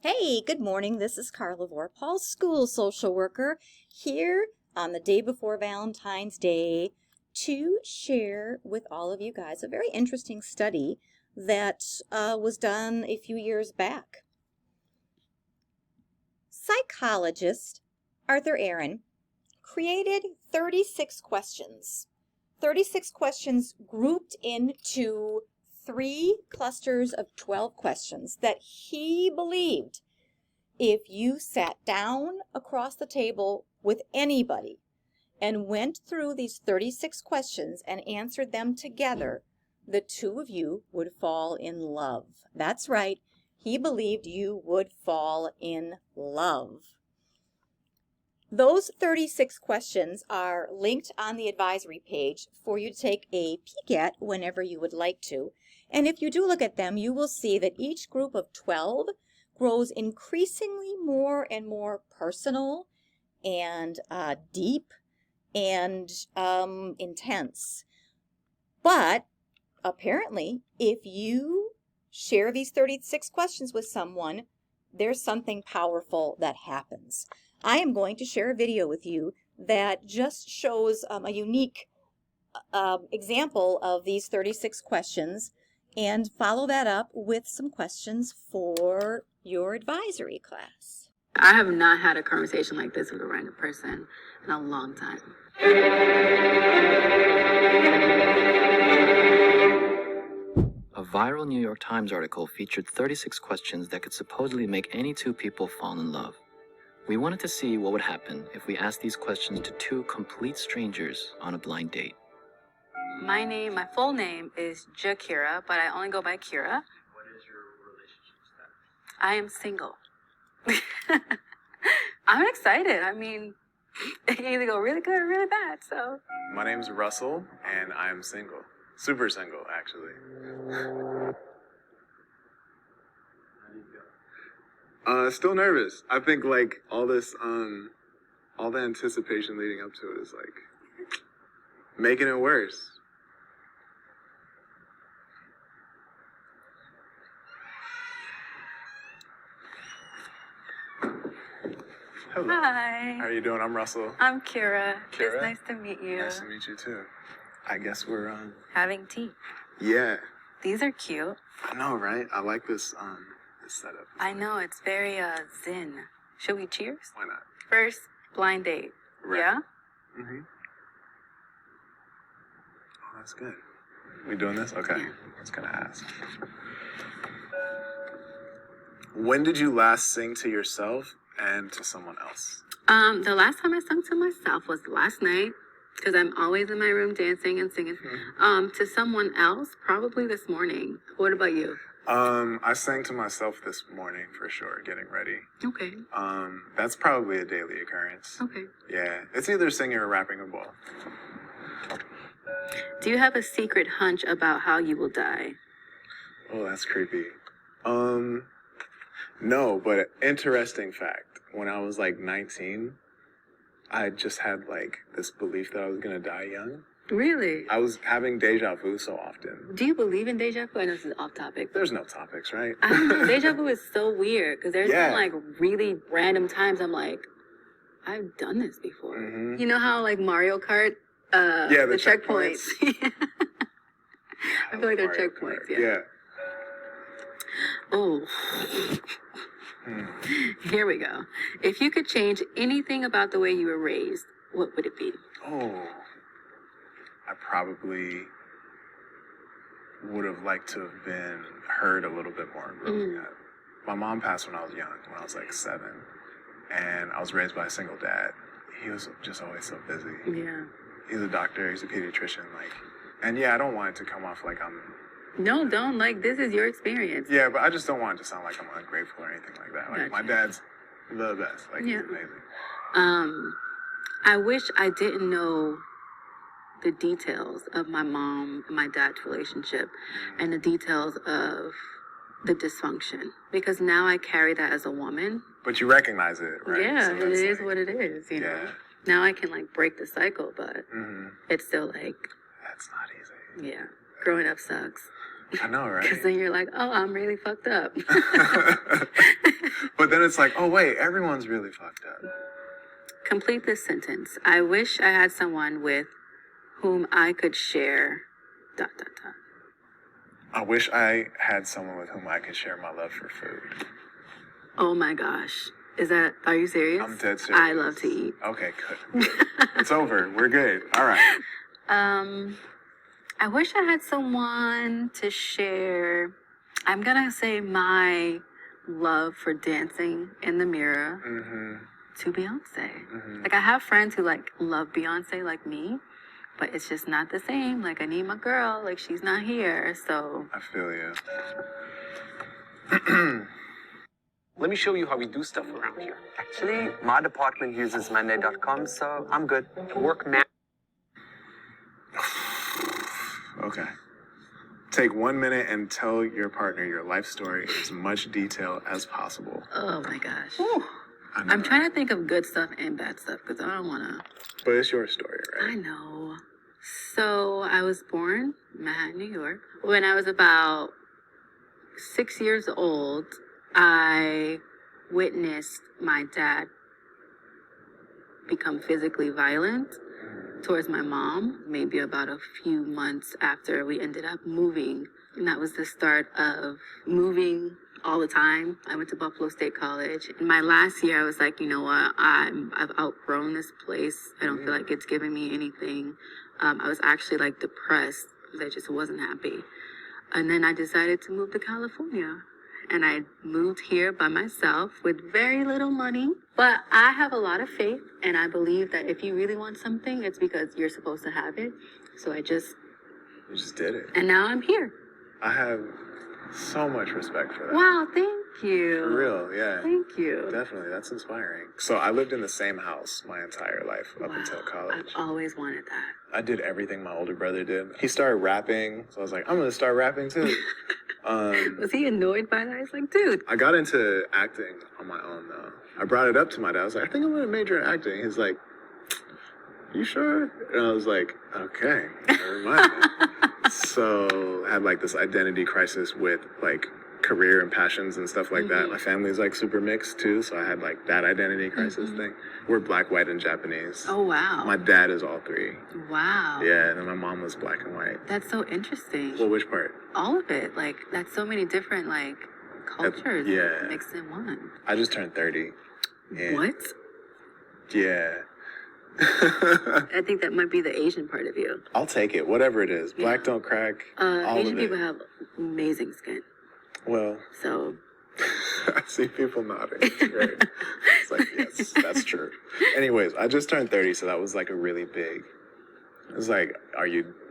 Hey, good morning. This is Carla Vorpal, school social worker, here on the day before Valentine's Day to share with all of you guys a very interesting study that was done a few years back. Psychologist Arthur Aron created 36 questions. 36 questions grouped into 3 clusters of 12 questions that he believed if you sat down across the table with anybody and went through these 36 questions and answered them together, the two of you would fall in love. That's right. He believed you would fall in love. Those 36 questions are linked on the advisory page for you to take a peek at whenever you would like to. And if you do look at them, you will see that each group of 12 grows increasingly more and more personal and deep and intense. But apparently, if you share these 36 questions with someone, there's something powerful that happens. I am going to share a video with you that just shows a unique example of these 36 questions and follow that up with some questions for your advisory class. I have not had a conversation like this with a random person in a long time. A viral New York Times article featured 36 questions that could supposedly make any two people fall in love. We wanted to see what would happen if we asked these questions to two complete strangers on a blind date. My full name is Jakira, but I only go by Kira. What is your relationship status? I am single. I'm excited. I mean, it can either go really good or really bad, so. My name's Russell, and I'm single. Super single, actually. Still nervous. I think, like, all the anticipation leading up to it is, like, making it worse. Hello. Hi. How are you doing? I'm Russell. I'm Kira. Kira? It's nice to meet you. Nice to meet you, too. I guess we're, Having tea. yeah. These are cute. I know, right? I like this setup. I know, it's very zen. Should we cheers? Why not? First, blind date. Right. Yeah? Mm-hmm. Oh, that's good. We doing this? Okay. Yeah. I was gonna ask. When did you last sing to yourself and to someone else? The last time I sung to myself was last night, because I'm always in my room dancing and singing. To someone else, probably this morning. What about you? I sang to myself this morning for sure, getting ready. Okay. That's probably a daily occurrence. Okay. Yeah. It's either singing or rapping a ball. Do you have a secret hunch about how you will die? Oh, that's creepy. No, but interesting fact. When I was like 19, I just had like this belief that I was gonna die young. Really? I was having deja vu so often. Do you believe in deja vu? I know this is off topic. There's no topics, right? I don't know. Deja vu is so weird because there's Yeah. been like really random times I'm like, I've done this before. Mhm. You know how like Mario Kart, Yeah, the checkpoints. I feel like they're Mario checkpoints. Kart. Yeah. Oh, Hmm. here we go. If you could change anything about the way you were raised, what would it be? Oh, I probably would have liked to have been heard a little bit more growing up. My mom passed when I was young, when I was like 7, and I was raised by a single dad. He was just always so busy. Yeah. He's a doctor, he's a pediatrician, like, and yeah, I don't want it to come off like I'm, No, don't. Like, this is your experience. yeah, but I just don't want it to sound like I'm ungrateful or anything like that. Like, my Gotcha. dad's the best, like, Yeah. he's amazing. I wish I didn't know the details of my mom and my dad's relationship and the details of the dysfunction, because now I carry that as a woman. But you recognize it, right? Yeah, So it that's is like- what it is, you know. Yeah. Now I can like break the cycle, but it's still like, That's not easy. yeah, growing up sucks. I know, Because right? then you're like, oh, I'm really fucked up. then it's like, oh wait, everyone's really fucked up. Complete this sentence. I wish I had someone with whom I could share ... I wish I had someone with whom I could share my love for food. Oh my gosh. Are you serious? I'm dead serious. I love to eat. Okay, good. It's over. We're good. All right. I wish I had someone to share. I'm gonna say my love for dancing in the mirror to Beyonce. Like, I have friends who like love Beyonce like me, but it's just not the same. Like, I need my girl. Like, she's not here, so. I feel you. Let me show you how we do stuff around here. Actually, my department uses Monday.com, so I'm good. Work now. Okay. Take 1 minute and tell your partner your life story in as much detail as possible. Oh my gosh. I know, I'm trying to think of good stuff and bad stuff because I don't want to. But it's your story, I right? know. So I was born in Manhattan, New York. When I was about 6 years old, I witnessed my dad become physically violent towards my mom, maybe about a few months after we ended up moving. And that was the start of moving all the time. I went to Buffalo State College. In my last year, I was like, you know what? I've outgrown this place. I don't feel like it's giving me anything. I was actually like depressed because I just wasn't happy. And then I decided to move to California. And I moved here by myself with very little money. But I have a lot of faith, and I believe that if you really want something, it's because you're supposed to have it. So You just did it. and now I'm here. I have so much respect for that. Wow, thank you. For real, yeah. Thank you. Definitely, that's inspiring. So I lived in the same house my entire life up until I've college. always wanted that. I did everything my older brother did. He started rapping, so I was like, I'm gonna start rapping too. Was he annoyed by that? He's like, dude. I got into acting on my own though. I brought it up to my dad. I was like, I think I'm gonna major in acting. He's like, you sure? And I was like, okay, never mind. So I had like this identity crisis with like career and passions and stuff like that. My family's like super mixed too, so I had like that identity crisis thing. We're black, white, and Japanese. Oh, wow. My dad is all three. Wow. Yeah, and then my mom was black and white. That's so interesting. Well, which part? All of it. Like, that's so many different, like, cultures yeah. mixed in one. I just turned 30. And What? Yeah. I think that might be the Asian part of you. I'll take it, whatever it is. Black don't crack. All Asian of it. people have amazing skin. Well, So, I see people nodding. It's great. It's like, yes, that's true. Anyways, I just turned 30, so that was like a really big. It's like,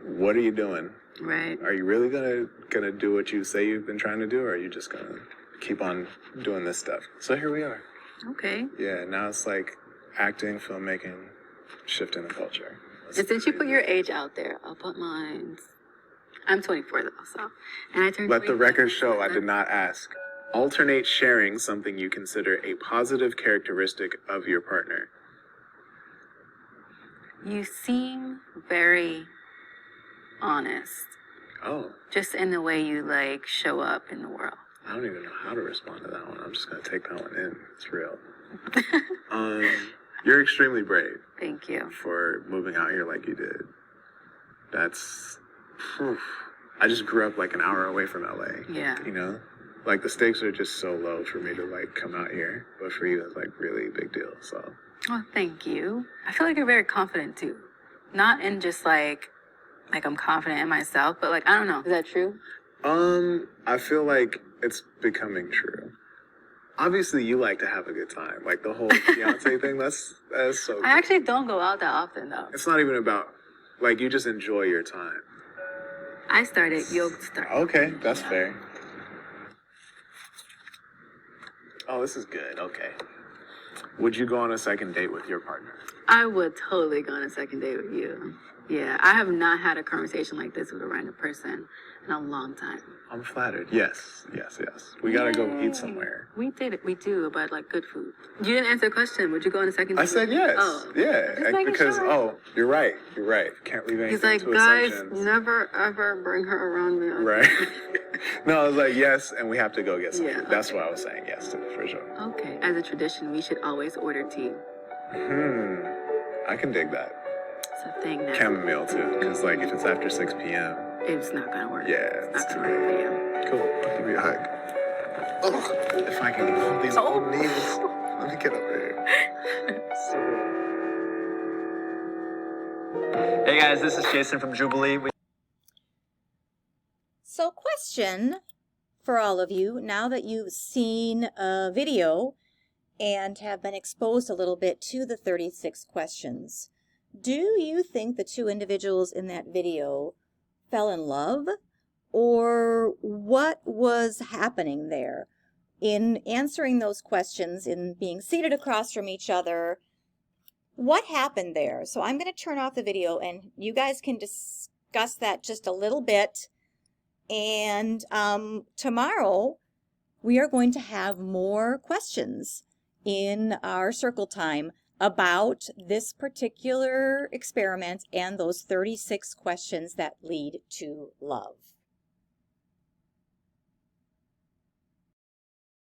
what are you doing? right. Are you really gonna do what you say you've been trying to do, or are you just gonna keep on doing this stuff? So here we are. Okay. Yeah, now it's like acting, filmmaking, shifting the culture. And since you put your age out there, I'll put mine. I'm 24 though, so. And I turned Let the 25. record show I did not ask. Alternate sharing something you consider a positive characteristic of your partner. You seem very honest, Oh, just in the way you like show up in the world. I don't even know how to respond to that one. I'm just gonna take that one in. It's real. You're extremely brave Thank you. for moving out here like you did. That's. Whew. I just grew up like an hour away from LA. Yeah. You know, like the stakes are just so low for me to like come out here, but for you, it's like really a big deal. So. Oh, thank you. I feel like you're very confident too. Not in just like I'm confident in myself, but like, I don't know. Is that true? I feel like it's becoming true. Obviously, you like to have a good time. Like the whole Beyonce thing, that's so good. I actually don't go out that often though. It's not even about, like, you just enjoy your time. I started yoga start. Okay, that's fair. Oh, this is good. Okay. Would you go on a second date with your partner? I would totally go on a second date with you. Yeah, I have not had a conversation like this with a random person in a long time. I'm flattered. Yes. We gotta go Yay. eat somewhere. We did it. We do, but like good food. You didn't answer the question. Would you go on a second date? I said yes. Oh. Yeah. Just making Because sure. you're right. Can't leave anything He's like, to guys, assumptions. never ever bring her around me. Right. No, I was like, yes, and we have to go get something. Yeah, That's what I was saying yes to, for sure. Okay. As a tradition, we should always order tea. I can dig that. It's a thing now. Chamomile too, because like if it's after 6 p.m. It's not gonna work. Yeah, It's it's not too gonna work late. for you. Cool. I'll give you a hug. Oh, if I can hold these old knees. Let me get up there. Hey guys, this is Jason from Jubilee. So question for all of you, now that you've seen a video and have been exposed a little bit to the 36 questions, do you think the two individuals in that video fell in love? Or what was happening there? In answering those questions, in being seated across from each other, what happened there? So I'm going to turn off the video and you guys can discuss that just a little bit. And tomorrow we are going to have more questions in our circle time about this particular experiment and those 36 questions that lead to love.